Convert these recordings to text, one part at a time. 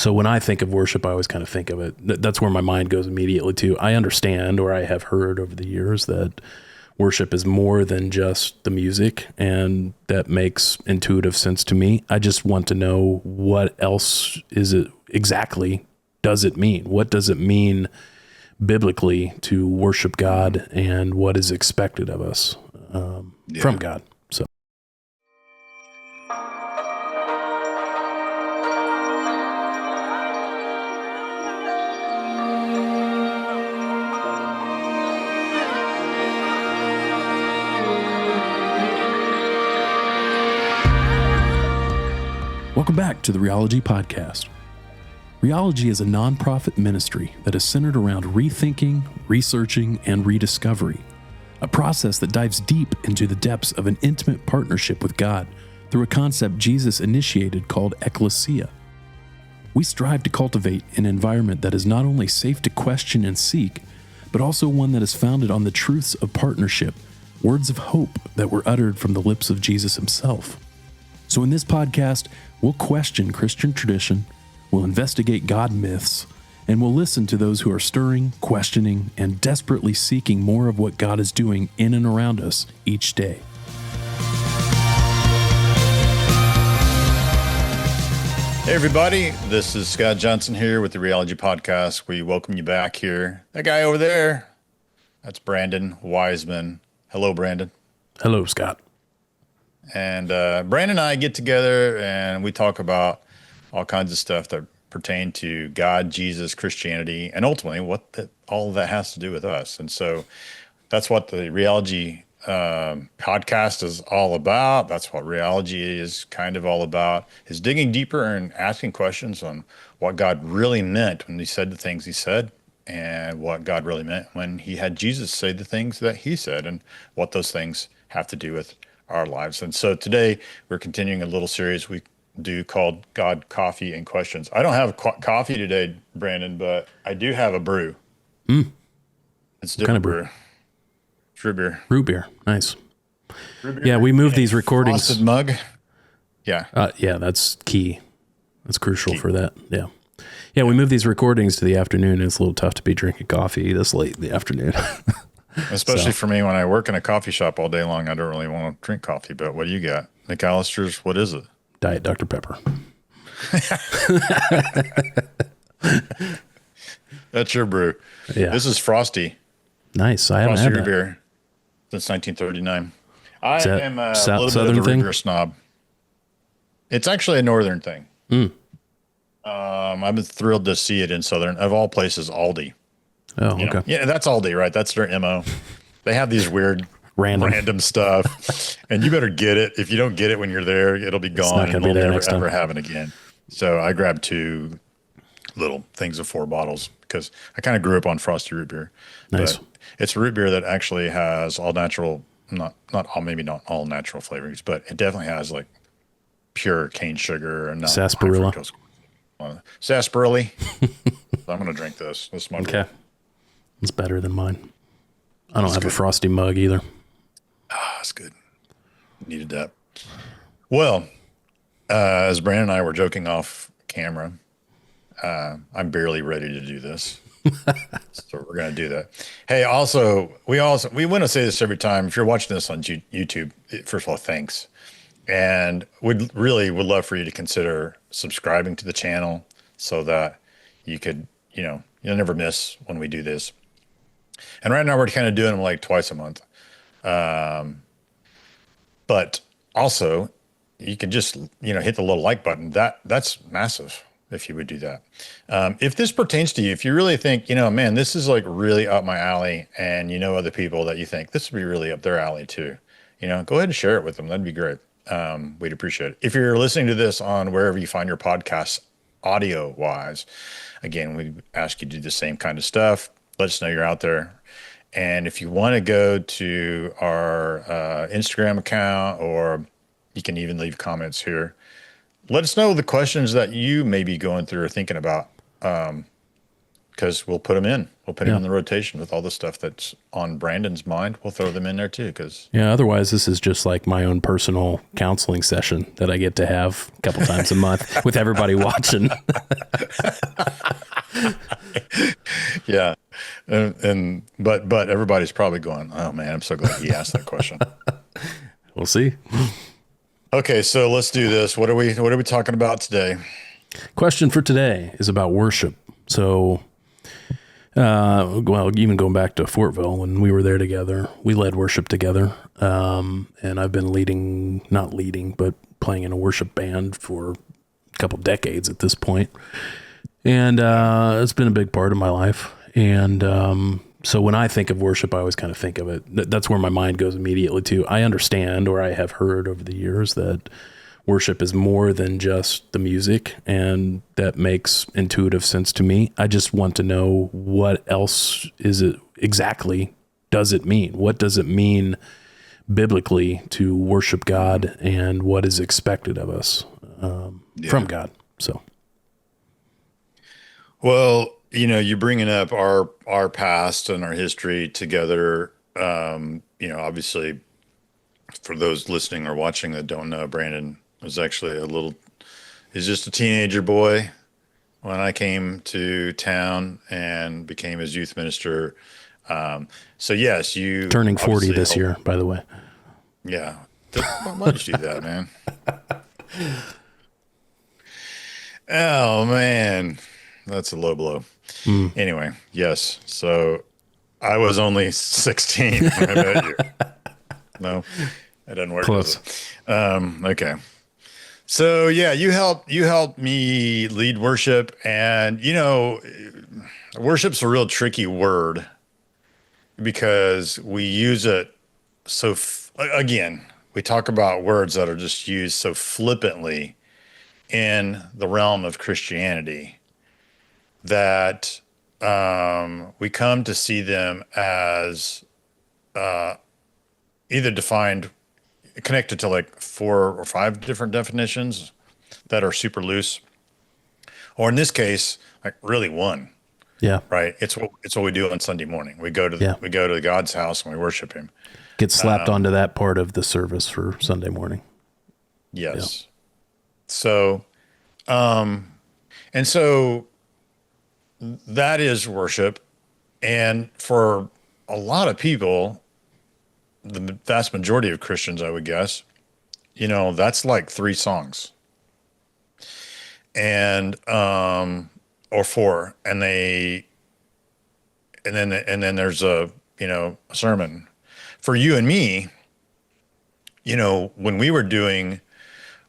So when I think of worship, I always kind of think of it. That's where my mind goes immediately to. I understand, or I have heard over the years, that worship is more than just the music, and that makes intuitive sense to me. I just want to know, what else is it exactly does it mean? What does it mean biblically to worship God, and what is expected of us from God? So. Welcome back to the Reology Podcast. Reology is a nonprofit ministry that is centered around rethinking, researching, and rediscovery, a process that dives deep into the depths of an intimate partnership with God through a concept Jesus initiated called ecclesia. We strive to cultivate an environment that is not only safe to question and seek, but also one that is founded on the truths of partnership, words of hope that were uttered from the lips of Jesus himself. So in this podcast, we'll question Christian tradition, we'll investigate God myths, and we'll listen to those who are stirring, questioning, and desperately seeking more of what God is doing in and around us each day. Hey everybody, this is Scott Johnson here with the Reology Podcast. We welcome you back here. That guy over there, that's Brandon Wiseman. Hello, Brandon. Hello, Scott. And Brandon and I get together and we talk about all kinds of stuff that pertain to God, Jesus, Christianity, and ultimately what all of that has to do with us. And so that's what the Reology podcast is all about. That's what Reology is kind of all about, is digging deeper and asking questions on what God really meant when he said the things he said, and what God really meant when he had Jesus say the things that he said, and what those things have to do with our lives. And so today we're continuing a little series we do called God, Coffee, and Questions. I don't have coffee today, Brandon, but I do have a brew. It's a different brew. It's root beer. Root beer. Nice. Root beer, yeah, we moved these recordings. Frosted mug. Yeah. Yeah, that's key. That's crucial for that. Yeah. Yeah, we moved these recordings to the afternoon, and it's a little tough to be drinking coffee this late in the afternoon. Especially for me, when I work in a coffee shop all day long, I don't really want to drink coffee. But what do you got? McAllister's, what is it? Diet Dr. Pepper. That's your brew. Yeah. This is Frosty. Nice. I haven't had root that. beer since 1939. I am a little Southern bit of a thing? root beer snob. It's actually a northern thing. I've been thrilled to see it in southern, of all places, Aldi. Oh, okay. Yeah, that's Aldi, right? That's their MO. They have these weird random stuff, and you better get it. If you don't get it when you're there, it'll be gone, and we'll never ever have it again. So I grabbed 2 little things of 4 bottles because I kind of grew up on Frosty root beer. Nice. But it's a root beer that actually has all natural, not all, maybe not all natural flavorings, but it definitely has like pure cane sugar and not sarsaparilla. Sarsaparilla. I'm going to drink this. This is my okay. It's better than mine. I don't have a Frosty mug either. That's good. Needed that. Well, as Brandon and I were joking off camera, I'm barely ready to do this. So we're going to do that. Hey, we want to say this every time. If you're watching this on YouTube, first of all, thanks. And would love for you to consider subscribing to the channel so that you could, you'll never miss when we do this. And right now we're kind of doing them like twice a month. But also you can just, hit the little like button. That's massive if you would do that. If this pertains to you, if you really think, man, this is like really up my alley, and other people that you think this would be really up their alley too, go ahead and share it with them. That'd be great. We'd appreciate it. If you're listening to this on wherever you find your podcasts audio wise, again, we ask you to do the same kind of stuff. Let us know you're out there. And if you want to go to our Instagram account, or you can even leave comments here, let us know the questions that you may be going through or thinking about because we'll put them in. We'll put them in the rotation with all the stuff that's on Brandon's mind. We'll throw them in there too. Because otherwise this is just like my own personal counseling session that I get to have a couple times a month with everybody watching. Yeah. But everybody's probably going, oh man, I'm so glad he asked that question. We'll see. Okay. So let's do this. What are we talking about today? Question for today is about worship. So, even going back to Fortville, when we were there together, we led worship together. And I've been not leading, but playing in a worship band for a couple decades at this point. And it's been a big part of my life. And so when I think of worship, I always kind of think of it. That's where my mind goes immediately to. I understand, or I have heard over the years, that worship is more than just the music, and that makes intuitive sense to me. I just want to know, what else is it exactly does it mean? What does it mean biblically to worship God, and what is expected of us from God? So, well, you're bringing up our past and our history together. Obviously, for those listening or watching that don't know, Brandon was actually he's just a teenager boy when I came to town and became his youth minister. So yes, you turning 40 this year, by the way. Yeah. Why'd you do that, man? Oh man, that's a low blow. Anyway, yes. So I was only 16 when I met you. No, it doesn't work. Close. Okay. So yeah, you helped me lead worship, and worship's a real tricky word because we use it again, we talk about words that are just used so flippantly in the realm of Christianity that we come to see them as either connected to like 4 or 5 different definitions that are super loose, or in this case, like really one. Yeah. Right. It's what we do on Sunday morning. We go to God's house and we worship him. Get slapped onto that part of the service for Sunday morning. Yes. Yeah. So, and so that is worship. And for a lot of people, the vast majority of Christians, I would guess, that's like 3 songs and, or 4. And then there's a sermon. For you and me, when we were doing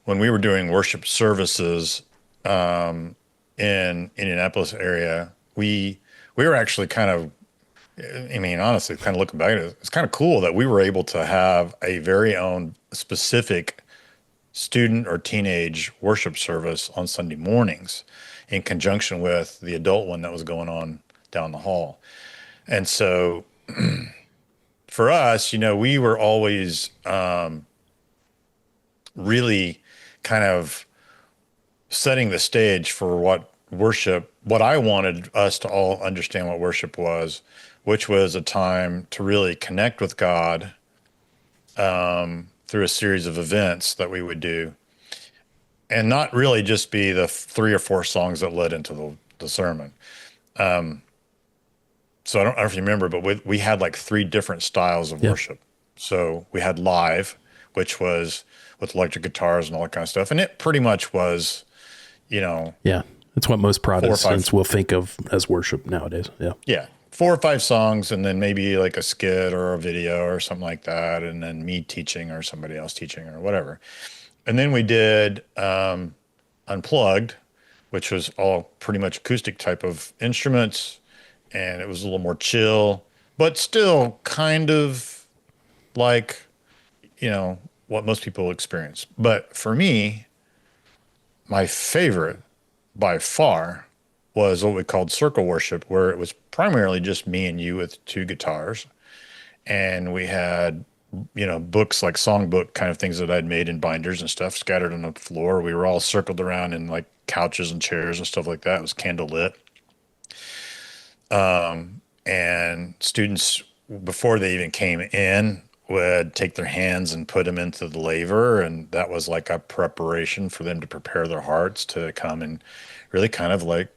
worship services in Indianapolis area, we were actually kind of, honestly, kind of looking back at it, it's kind of cool that we were able to have a very own specific student or teenage worship service on Sunday mornings in conjunction with the adult one that was going on down the hall. And so for us, we were always really kind of setting the stage for what I wanted us to all understand what worship was, which was a time to really connect with God through a series of events that we would do, and not really just be the 3 or 4 songs that led into the sermon. So I don't know if you remember, but we had like 3 different styles of worship. So we had live, which was with electric guitars and all that kind of stuff. And it pretty much was, Yeah. It's what most Protestants will think of as worship nowadays. Yeah. Yeah. 4 or 5 songs, and then maybe like a skit or a video or something like that. And then me teaching or somebody else teaching or whatever. And then we did Unplugged, which was all pretty much acoustic type of instruments. And it was a little more chill, but still kind of like, what most people experience. But for me, my favorite by far was what we called circle worship, where it was primarily just me and you with 2 guitars. And we had, books like songbook kind of things that I'd made in binders and stuff scattered on the floor. We were all circled around in like couches and chairs and stuff like that. It was candle lit. And students, before they even came in, would take their hands and put them into the laver. And that was like a preparation for them to prepare their hearts to come and really kind of like,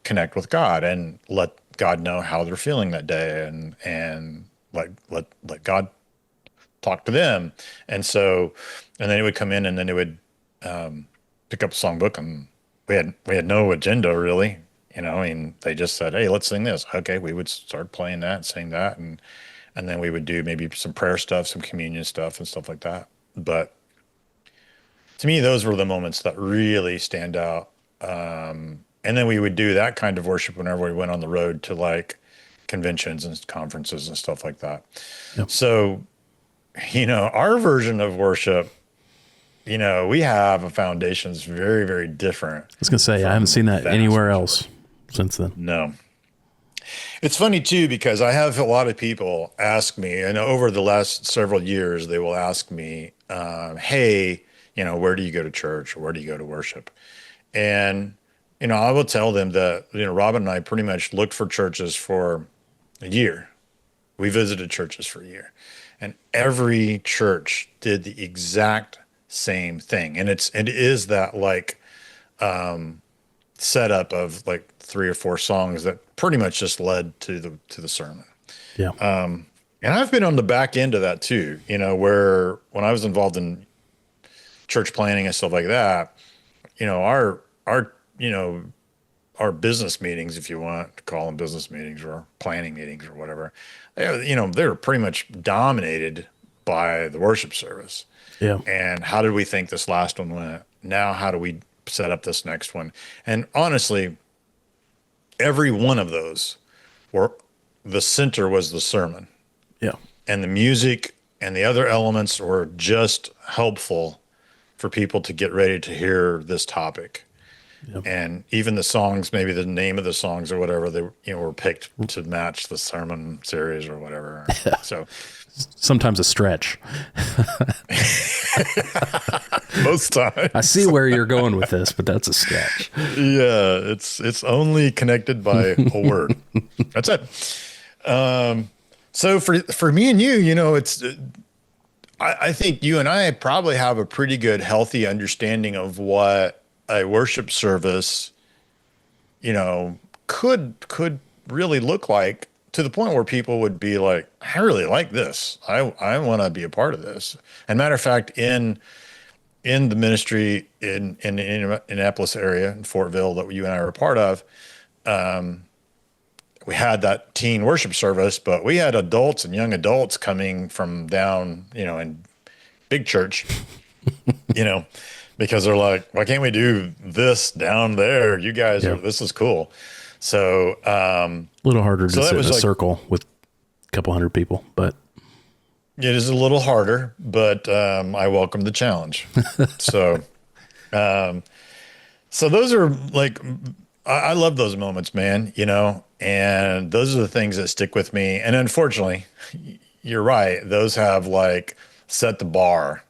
connect with God and let God know how they're feeling that day, and let God talk to them. And then it would come in, and then it would pick up a songbook, and we had no agenda really. I mean, they just said, "Hey, let's sing this." Okay, we would start playing that, sing that, and then we would do maybe some prayer stuff, some communion stuff, and stuff like that. But to me, those were the moments that really stand out. And then we would do that kind of worship whenever we went on the road to like conventions and conferences and stuff like that. Yep. So, our version of worship, we have a foundation that's very, very different. I was going to say, I haven't seen that anywhere else since then. No. It's funny too, because I have a lot of people ask me, and over the last several years, they will ask me, hey, where do you go to church, or where do you go to worship? And, I will tell them that, Robin and I pretty much looked for churches for a year. We visited churches for a year, and every church did the exact same thing. And it is that like, setup of like 3 or 4 songs that pretty much just led to the sermon. Yeah. And I've been on the back end of that too, where when I was involved in church planning and stuff like that, our business meetings, if you want to call them business meetings or planning meetings or whatever, they're pretty much dominated by the worship service. Yeah. And how did we think this last one went? Now, how do we set up this next one? And honestly, every one of those the center was the sermon. Yeah. And the music and the other elements were just helpful for people to get ready to hear this topic. Yep. And even the songs, maybe the name of the songs or whatever, they were picked to match the sermon series or whatever. So sometimes a stretch. Most times. I see where you're going with this, but that's a stretch. Yeah, it's only connected by a word. That's it. So for me and you, it's I think you and I probably have a pretty good, healthy understanding of what a worship service, could really look like, to the point where people would be like, I really like this. I want to be a part of this. And matter of fact, in the ministry in Indianapolis area, in Fortville, that you and I were a part of, we had that teen worship service, but we had adults and young adults coming from down, in big church, because they're like, why can't we do this down there? You guys this is cool. So, a little harder to sit in a circle with a couple hundred people, but it is a little harder, but, I welcome the challenge. So those are like, I love those moments, man, and those are the things that stick with me. And unfortunately, you're right. Those have like set the bar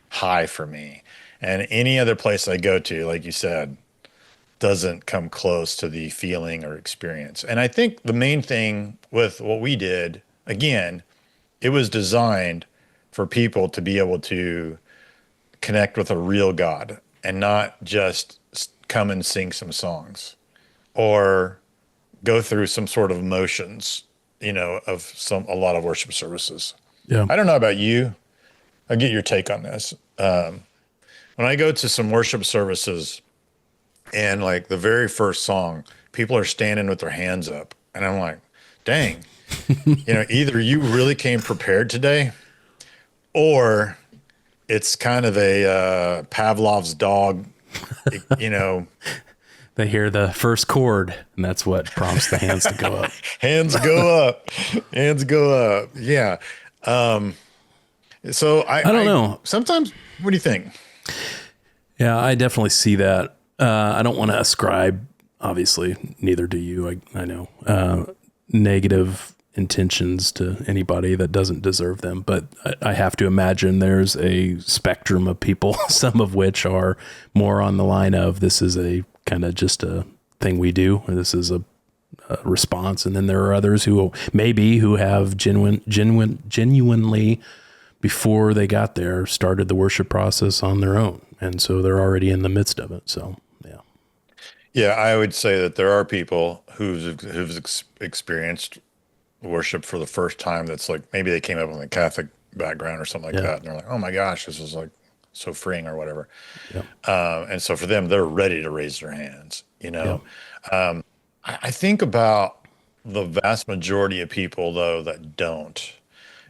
high for me. And any other place I go to, like you said, doesn't come close to the feeling or experience. And I think the main thing with what we did, again, it was designed for people to be able to connect with a real God and not just come and sing some songs or go through some sort of motions, of a lot of worship services. Yeah. I don't know about you. I'll get your take on this. When I go to some worship services and like the very first song, people are standing with their hands up, and I'm like, dang, either you really came prepared today, or it's kind of a Pavlov's dog, They hear the first chord, and that's what prompts the hands to go up. Hands go up. Hands go up. Yeah. So I don't know. Sometimes, what do you think? Yeah, I definitely see that. I don't want to ascribe, obviously, neither do you, I know, negative intentions to anybody that doesn't deserve them. But I have to imagine there's a spectrum of people, some of which are more on the line of, this is a kind of just a thing we do. This is a response. And then there are others who have genuinely, before they got there, started the worship process on their own. And so they're already in the midst of it. So, yeah. Yeah, I would say that there are people who've experienced worship for the first time. That's like, maybe they came up with a Catholic background or something like that. And they're like, oh my gosh, this is like so freeing or whatever. And so for them, they're ready to raise their hands, you know? I think about the vast majority of people though, that don't,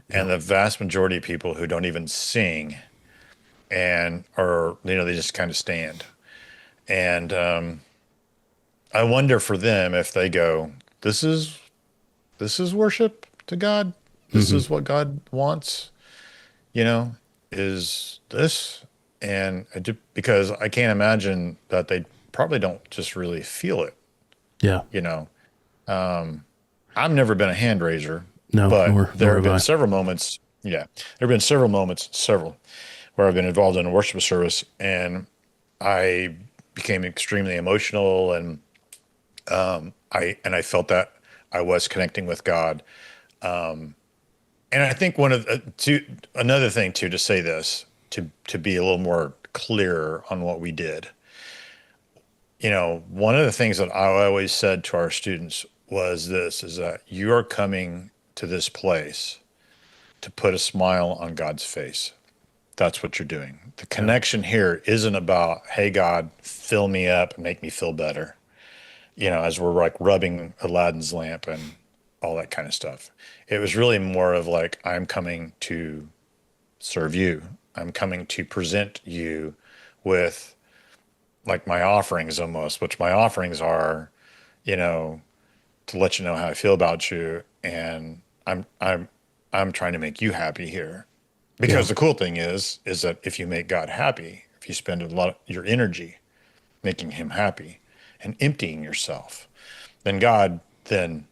and the vast majority of people who don't even sing or, you know, they just kind of stand. And, I wonder for them if they go, this is worship to God. This is what God wants, you know, is this. And because I can't imagine that they probably don't just really feel it. Yeah. You know, I've never been a hand raiser, No, but there nor have been have I. several moments. Yeah. There have been several where I've been involved in a worship service and I became extremely emotional and I felt that I was connecting with God. And I think another thing too, to say this, to be a little more clear on what we did. You know, one of the things that I always said to our students was this, is that you are coming to this place to put a smile on God's face. That's what you're doing. The connection here isn't about, hey, God, fill me up and make me feel better. You know, as we're like rubbing Aladdin's lamp and all that kind of stuff. It was really more of like, I'm coming to serve you. I'm coming to present you with like my offerings almost, which my offerings are, you know, to let you know how I feel about you. And I'm trying to make you happy here. Because the cool thing is that if you make God happy, if you spend a lot of your energy making him happy and emptying yourself, then God then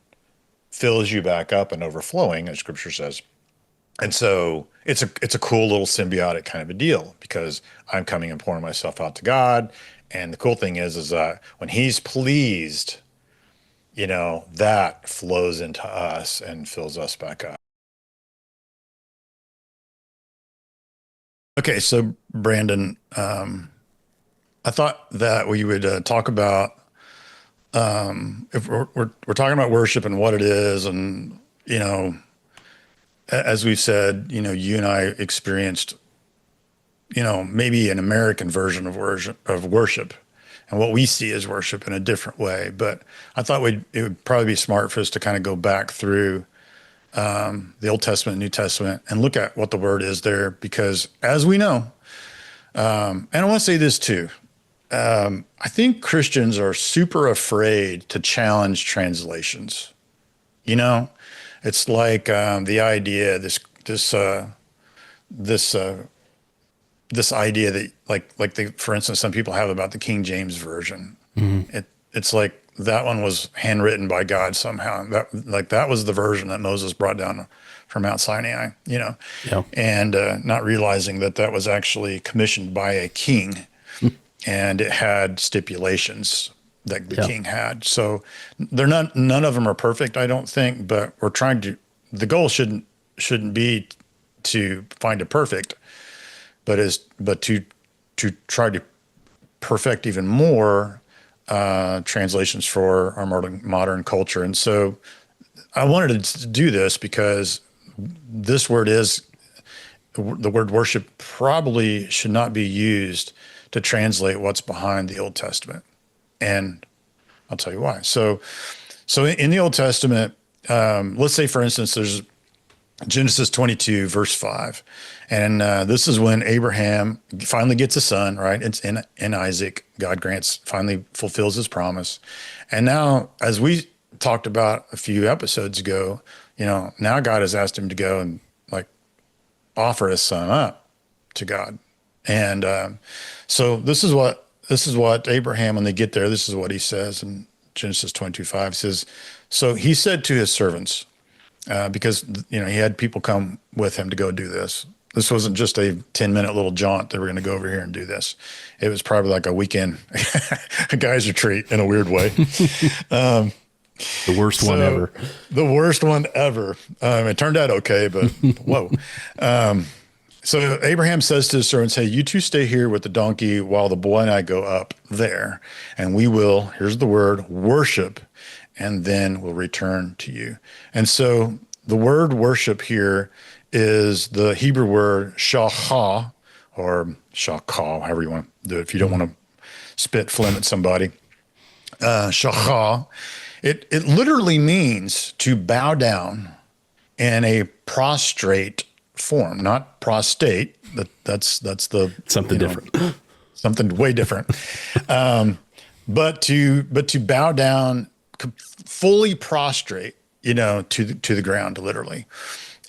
fills you back up and overflowing, as scripture says. And so it's a cool little symbiotic kind of a deal because I'm coming and pouring myself out to God. And the cool thing is that when he's pleased, you know, that flows into us and fills us back up. Okay, so Brandon, I thought that we would talk about if we're talking about worship and what it is, and you know, as we've said, you know, you and I experienced, you know, maybe an American version of worship, and what we see as worship in a different way. But I thought it would probably be smart for us to kind of go back through the Old Testament, New Testament, and look at what the word is there, because as we know, and I want to say this too. I think Christians are super afraid to challenge translations. You know, it's like the idea, this idea that for instance, some people have about the King James version. It's like that one was handwritten by God somehow. That was the version that Moses brought down from Mount Sinai. You know, and not realizing that was actually commissioned by a king. And it had stipulations that the king had. So none of them are perfect, I don't think, but the goal shouldn't be to find it perfect, but to try to perfect even more translations for our modern culture. And so I wanted to do this because this word the word worship probably should not be used to translate what's behind the Old Testament. And I'll tell you why. So in the Old Testament, let's say, for instance, there's Genesis 22, verse 5. And this is when Abraham finally gets a son, right? It's in Isaac. God finally fulfills his promise. And now, as we talked about a few episodes ago, you know, now God has asked him to go and like offer his son up to God. And so this is what Abraham, when they get there, this is what he says in Genesis 22:5. He says, so he said to his servants, because, you know, he had people come with him to go do this. This wasn't just a 10-minute little jaunt. They were going to go over here and do this. It was probably like a weekend, a guy's retreat in a weird way. The worst one ever. The worst one ever. It turned out okay, but whoa. So Abraham says to his servants, hey, you two stay here with the donkey while the boy and I go up there, and we will, here's the word, worship, and then we'll return to you. And so the word worship here is the Hebrew word shachah, or shakah, however you want to do it, if you don't want to spit phlegm at somebody. Shachah. It literally means to bow down in a prostrate form, not prostate. That's the something different, something way different. But to bow down, fully prostrate, to the ground, literally.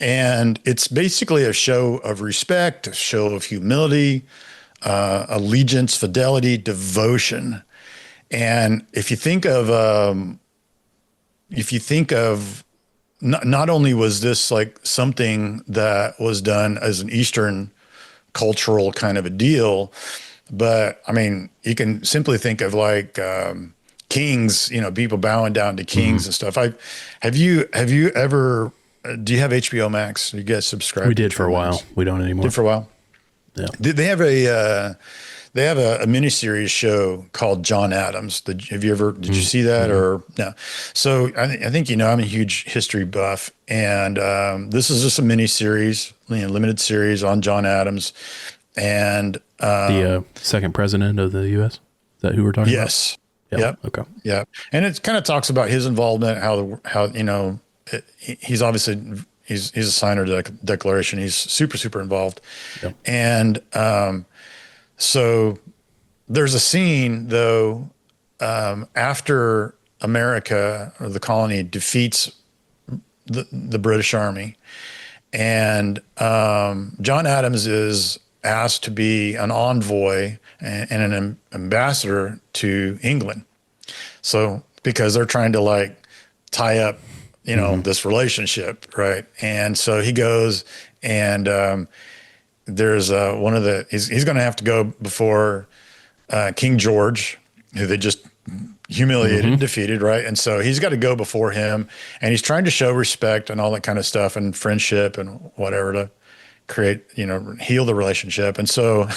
And it's basically a show of respect, a show of humility, allegiance, fidelity, devotion. And if you think of not only was this like something that was done as an Eastern cultural kind of a deal, but I mean, you can simply think of like kings, people bowing down to kings and stuff. Have you ever, do you have HBO Max? You guys subscribe? We did for a while. We don't anymore. Did for a while? Yeah. They have a miniseries show called John Adams. Did you see that or no? So I think, I'm a huge history buff, and this is just a miniseries, limited series on John Adams. And the second president of the U.S. Is that who we're talking about? Yes. Yeah. Yep. Okay. Yeah. And it kind of talks about his involvement, how he's obviously he's a signer to the Declaration. He's super, super involved. Yep. And so there's a scene, though, after America or the colony defeats the British Army, and John Adams is asked to be an envoy and an ambassador to England. So because they're trying to like tie up, this relationship, right? And so he goes, and there's he's going to have to go before King George, who they just humiliated and defeated, right? And so he's got to go before him, and he's trying to show respect and all that kind of stuff and friendship and whatever to create, heal the relationship. And so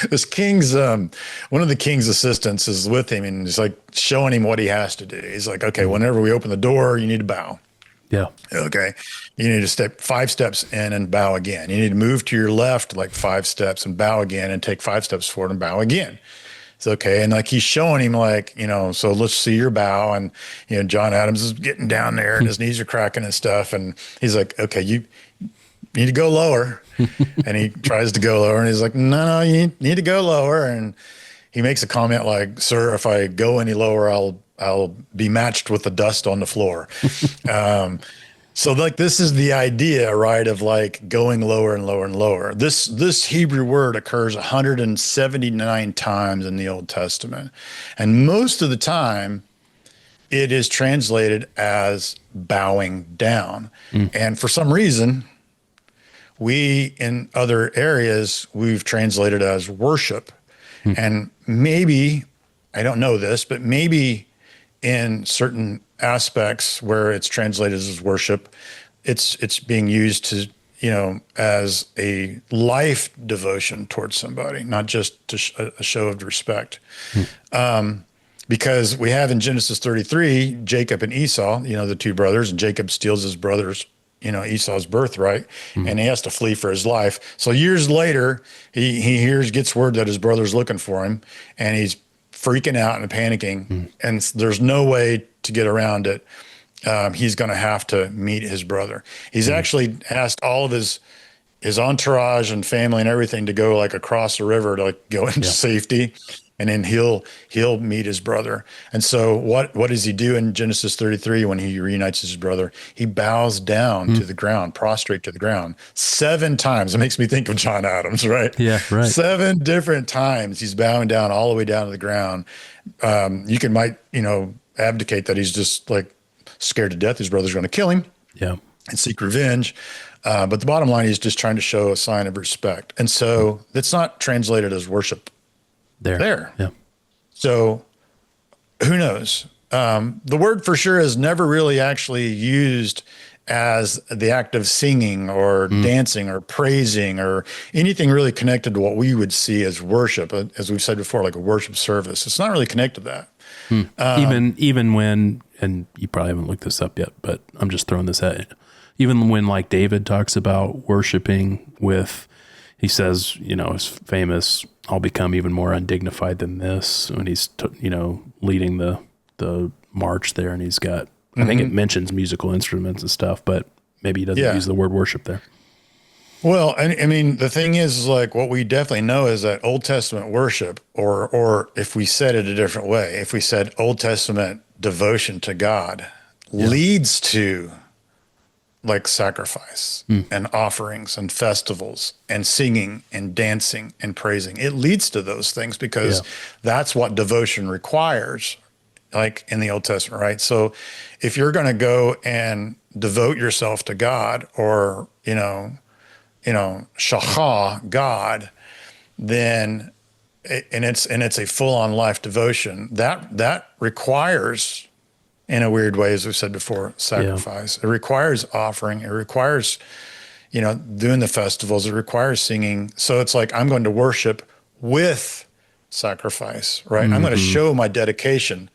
this king's, one of the king's assistants is with him, and he's like showing him what he has to do. He's like, okay, whenever we open the door, you need to bow. Yeah. Okay. You need to step 5 steps in and bow again. You need to move to your left like 5 steps and bow again, and take 5 steps forward and bow again. It's okay. And like he's showing him like, so let's see your bow. And, John Adams is getting down there and his knees are cracking and stuff. And he's like, okay, you need to go lower. And he tries to go lower, and he's like, no, you need to go lower. And he makes a comment like, sir, if I go any lower, I'll be matched with the dust on the floor. So like, this is the idea, right, of like going lower and lower and lower. This Hebrew word occurs 179 times in the Old Testament. And most of the time it is translated as bowing down. And for some reason, we, in other areas, we've translated as worship. And maybe, I don't know this, but maybe in certain aspects where it's translated as worship, it's being used to, as a life devotion towards somebody, not just to a show of respect. Because we have in Genesis 33, Jacob and Esau, the two brothers, and Jacob steals his brother's, Esau's birthright, and he has to flee for his life. So years later, he gets word that his brother's looking for him, and he's freaking out and panicking, and there's no way to get around it. He's going to have to meet his brother. He's actually asked all of his entourage and family and everything to go like across the river to like go into safety. And then he'll meet his brother. And so what does he do in Genesis 33 when he reunites his brother? He bows down to the ground, prostrate to the ground 7 times. It makes me think of John Adams, right? Yeah, right. 7 different times he's bowing down all the way down to the ground. You might abdicate that he's just like scared to death his brother's going to kill him and seek revenge. But the bottom line, he's just trying to show a sign of respect. And so it's not translated as worship. There. Yeah. So who knows? The word for sure is never really actually used as the act of singing or dancing or praising or anything really connected to what we would see as worship, as we've said before, like a worship service. It's not really connected to that. Even when, and you probably haven't looked this up yet, but I'm just throwing this at you. Even when like David talks about worshiping with, he says, his famous, I'll become even more undignified than this, when he's, leading the march there, and he's got, I think it mentions musical instruments and stuff, but maybe he doesn't use the word worship there. Well, I mean, the thing is, like, what we definitely know is that Old Testament worship, or if we said it a different way, if we said Old Testament devotion to God, leads to like sacrifice and offerings and festivals and singing and dancing and praising. It leads to those things because that's what devotion requires, like in the Old Testament, right? So if you're going to go and devote yourself to God, or, shachah, God, then, and it's a full-on life devotion, that requires, in a weird way, as we've said before, sacrifice. It requires offering. It requires, doing the festivals. It requires singing. So it's like, I'm going to worship with sacrifice, right? I'm going to show my dedication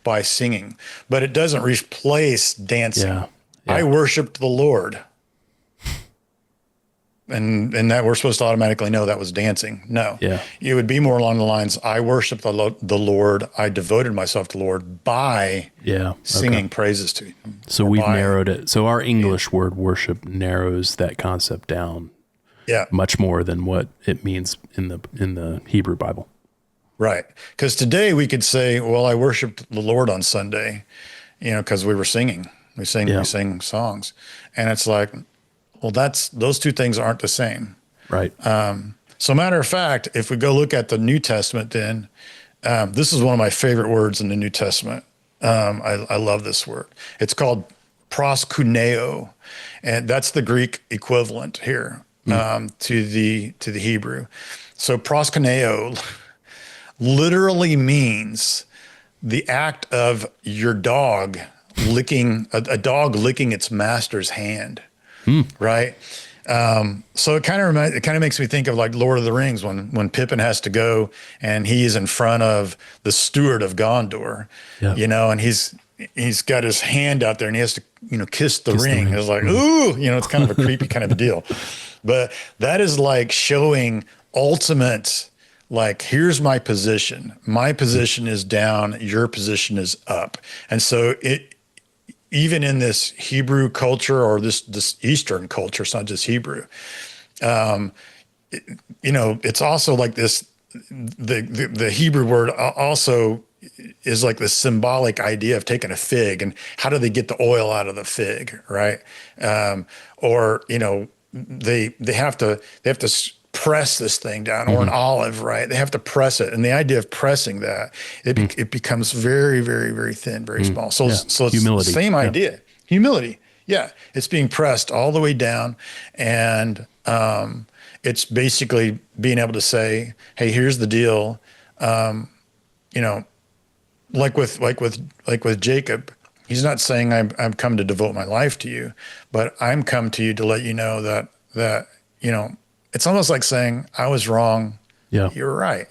by singing, but it doesn't replace dancing. I worshiped the Lord. And that we're supposed to automatically know that was dancing. No, it would be more along the lines, I worshiped the Lord. I devoted myself to the Lord by singing praises to him. So we've narrowed it. So our English word worship narrows that concept down much more than what it means in the Hebrew Bible. Right. Because today we could say, well, I worshiped the Lord on Sunday, because we were singing. We sang songs. And it's like, well, those two things aren't the same. Right. So matter of fact, if we go look at the New Testament, then this is one of my favorite words in the New Testament. I love this word. It's called proskuneo, and that's the Greek equivalent here to the Hebrew. So proskuneo literally means the act of your dog licking a dog licking its master's hand. Right. So it kind of makes me think of like Lord of the Rings when Pippin has to go and he's in front of the steward of Gondor, and he's got his hand out there and he has to, kiss the ring. It's like, ooh, it's kind of a creepy kind of a deal. But that is like showing ultimate, like, here's my position. My position is down. Your position is up. And so even in this Hebrew culture, or this Eastern culture, it's not just Hebrew, it's also like this, the Hebrew word also is like the symbolic idea of taking a fig and how do they get the oil out of the fig, right? Or, they have to press this thing down, or an olive, right? They have to press it. And the idea of pressing that, it becomes very, very, very thin, very small. So it's humility. The same idea. Humility. Yeah. It's being pressed all the way down. And it's basically being able to say, hey, here's the deal. Like with Jacob, he's not saying I'm come to devote my life to you, but I'm come to you to let you know that it's almost like saying, I was wrong. Yeah. You're right.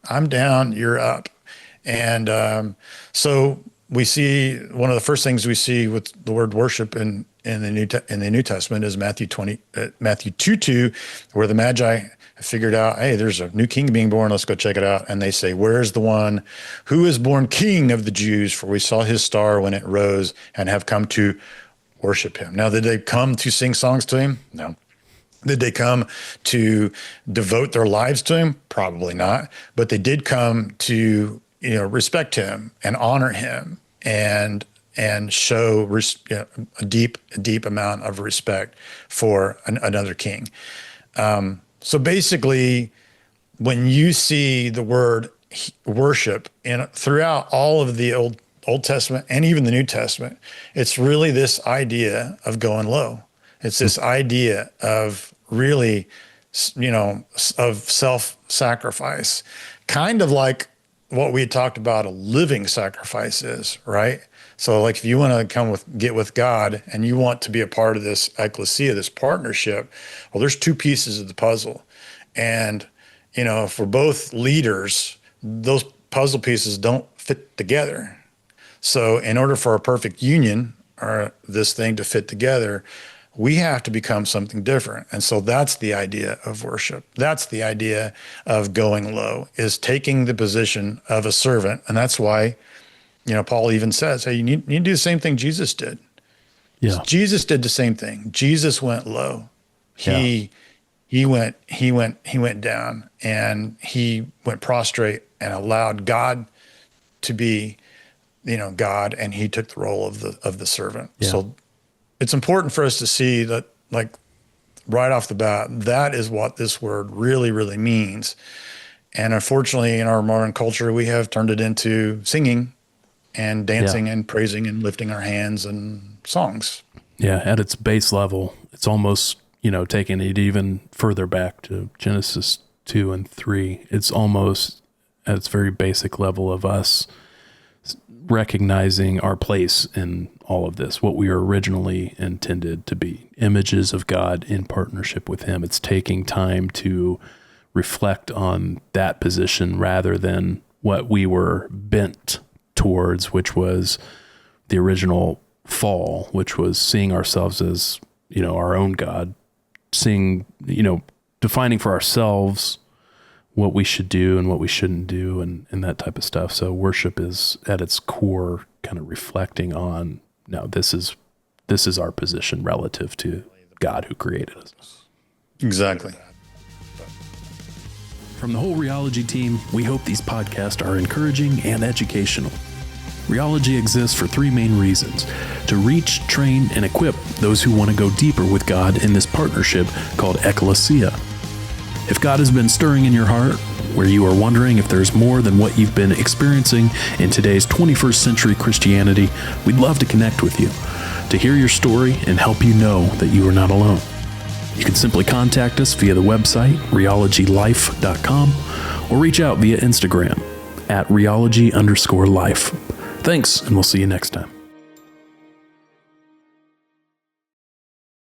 I'm down. You're up. And so we see, one of the first things we see with the word worship in the New Testament is Matthew 2:2, where the Magi figured out, hey, there's a new king being born. Let's go check it out. And they say, where is the one who is born King of the Jews? For we saw his star when it rose and have come to worship him. Now, did they come to sing songs to him? No. Did they come to devote their lives to him? Probably not. But they did come to, respect him and honor him and show a deep amount of respect for another king. So basically, when you see the word worship throughout all of the Old Testament and even the New Testament, it's really this idea of going low. It's this idea of really, of self-sacrifice, kind of like what we talked about a living sacrifice is, right? So like if you want to get with God and you want to be a part of this ecclesia, this partnership, well, there's two pieces of the puzzle. And, if we're both leaders, those puzzle pieces don't fit together. So in order for a perfect union or this thing to fit together, we have to become something different. And so that's the idea of worship. That's the idea of going low, is taking the position of a servant. And that's why, Paul even says, hey, you need to do the same thing Jesus did. Yeah. Jesus did the same thing. Jesus went low. He went down, and he went prostrate and allowed God to be, God, and he took the role of the servant. Yeah. So it's important for us to see that, like, right off the bat, that is what this word really, really means. And unfortunately, in our modern culture, we have turned it into singing and dancing and praising and lifting our hands and songs. Yeah, at its base level, it's almost, taking it even further back to Genesis 2 and 3. It's almost at its very basic level of us recognizing our place in all of this, what we were originally intended to be, images of God in partnership with him. It's taking time to reflect on that position rather than what we were bent towards, which was the original fall, which was seeing ourselves as, our own God, seeing, defining for ourselves what we should do and what we shouldn't do and that type of stuff. So worship is at its core kind of reflecting on, now this is our position relative to God who created us. Exactly. From the whole Rheology team, we hope these podcasts are encouraging and educational. Rheology exists for three main reasons: to reach, train, and equip those who want to go deeper with God in this partnership called ecclesia. If God has been stirring in your heart, where you are wondering if there's more than what you've been experiencing in today's 21st century Christianity, we'd love to connect with you, to hear your story and help you know that you are not alone. You can simply contact us via the website, rheologylife.com, or reach out via Instagram at rheology_life. Thanks, and we'll see you next time.